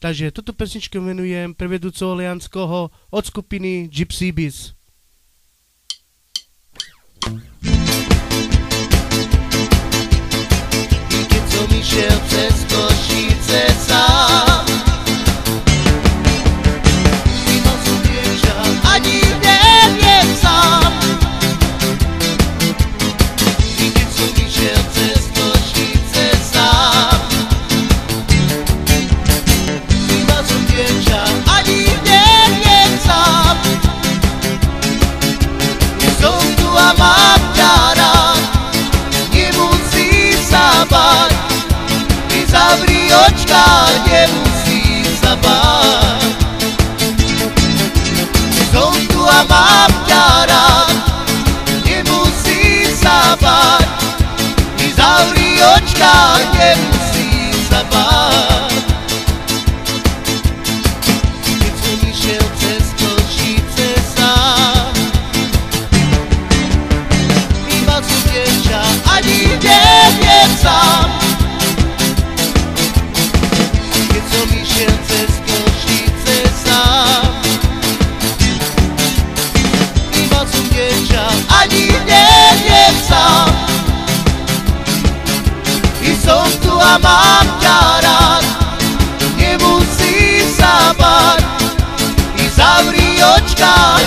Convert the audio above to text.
Takže túto pesničku venujem pre vedúceho Lianského od skupiny Gypsy Beats. I keď som išiel cez Košice sám, iba som dievča, ani neviem sám. I keď som išiel cez Košice sám, iba som dievča, ani neviem sám. Som tu a mám ťa rád, nemusí sa báť, ty zavri očka, nemusí sa báť. Som tu a mám ťa rád, nemusí sa báť, ty zavri očka, nemusí sa báť. Keď som išiel cez Košice sám, iba som dievča, ani neviem sám. Keď som išiel cez Košice sám, iba som dievča, ani neviem sám. I som tu a mám ťa rád, nemusí sa báť, i zavri očka,